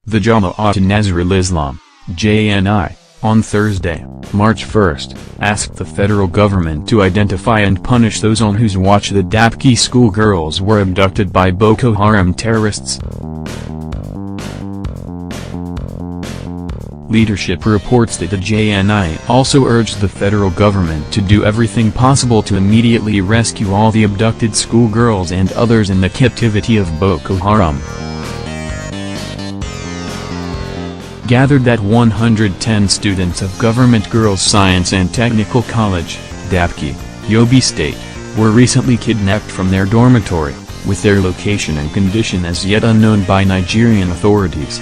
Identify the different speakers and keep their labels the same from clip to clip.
Speaker 1: The Jama'at Nasrul Islam, JNI, on Thursday, March 1, asked the federal government to identify and punish those on whose watch the Dapchi schoolgirls were abducted by Boko Haram terrorists. Leadership reports that the JNI also urged the federal government to do everything possible to immediately rescue all the abducted schoolgirls and others in the captivity of Boko Haram. Gathered that 110 students of Government Girls Science and Technical College, Dapchi, Yobe State, were recently kidnapped from their dormitory, with their location and condition as yet unknown by Nigerian authorities.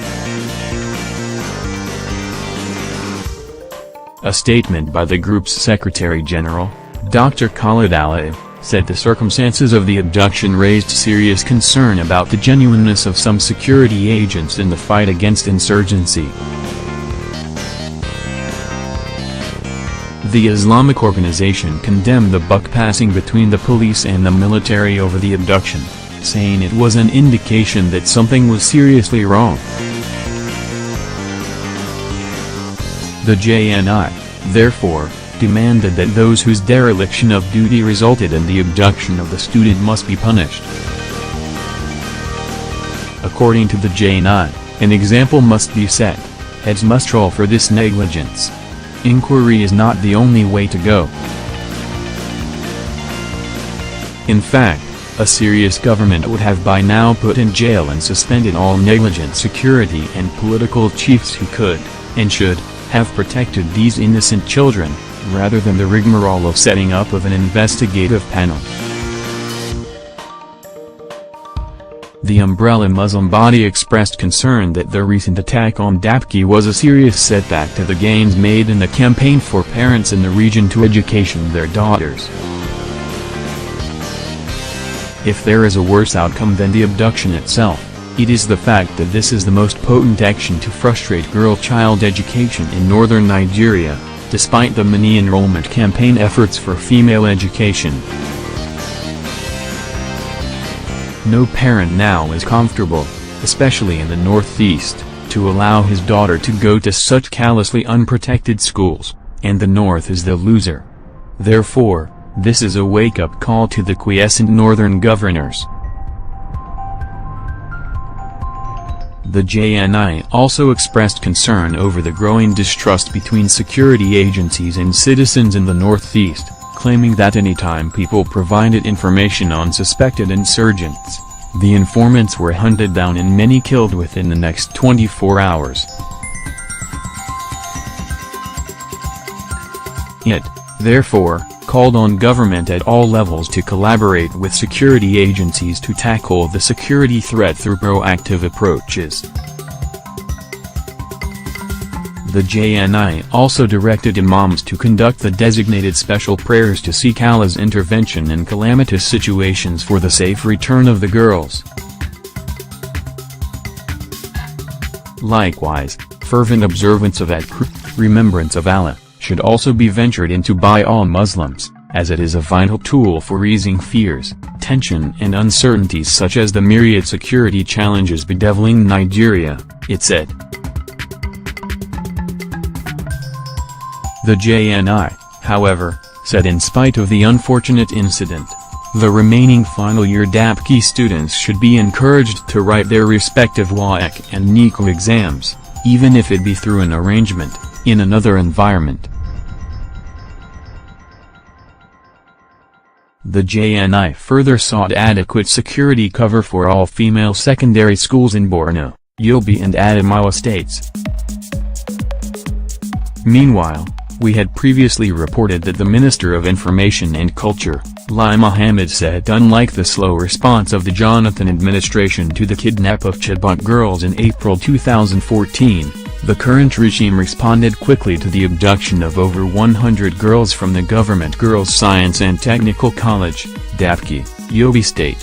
Speaker 1: A statement by the group's Secretary-General, Dr. Khalid Ali, said the circumstances of the abduction raised serious concern about the genuineness of some security agents in the fight against insurgency. The Islamic organization condemned the buck passing between the police and the military over the abduction, saying it was an indication that something was seriously wrong. The JNI, therefore, demanded that those whose dereliction of duty resulted in the abduction of the student must be punished. According to the JNI, an example must be set. Heads must roll for this negligence. Inquiry is not the only way to go. In fact, a serious government would have by now put in jail and suspended all negligent security and political chiefs who could, and should, have protected these innocent children, rather than the rigmarole of setting up of an investigative panel. The umbrella Muslim body expressed concern that the recent attack on Dapchi was a serious setback to the gains made in the campaign for parents in the region to education their daughters. If there is a worse outcome than the abduction itself, it is the fact that this is the most potent action to frustrate girl-child education in northern Nigeria, despite the many enrollment campaign efforts for female education. No parent now is comfortable, especially in the Northeast, to allow his daughter to go to such callously unprotected schools, and the North is the loser. Therefore, this is a wake-up call to the quiescent northern governors. The JNI also expressed concern over the growing distrust between security agencies and citizens in the Northeast, claiming that anytime people provided information on suspected insurgents, the informants were hunted down and many killed within the next 24 hours. It, therefore, called on government at all levels to collaborate with security agencies to tackle the security threat through proactive approaches. The JNI also directed imams to conduct the designated special prayers to seek Allah's intervention in calamitous situations for the safe return of the girls. Likewise, fervent observance of remembrance of Allah should also be ventured into by all Muslims, as it is a vital tool for easing fears, tension and uncertainties such as the myriad security challenges bedeviling Nigeria, it said. The JNI, however, said in spite of the unfortunate incident, the remaining final year Dapchi students should be encouraged to write their respective WAEC and NECO exams, even if it be through an arrangement, in another environment. The JNI further sought adequate security cover for all female secondary schools in Borno, Yobe and Adamawa states. Meanwhile, we had previously reported that the Minister of Information and Culture, Lai Mohammed, said unlike the slow response of the Jonathan administration to the kidnap of Chibok girls in April 2014, the current regime responded quickly to the abduction of over 100 girls from the Government Girls Science and Technical College, Dapchi, Yobe State.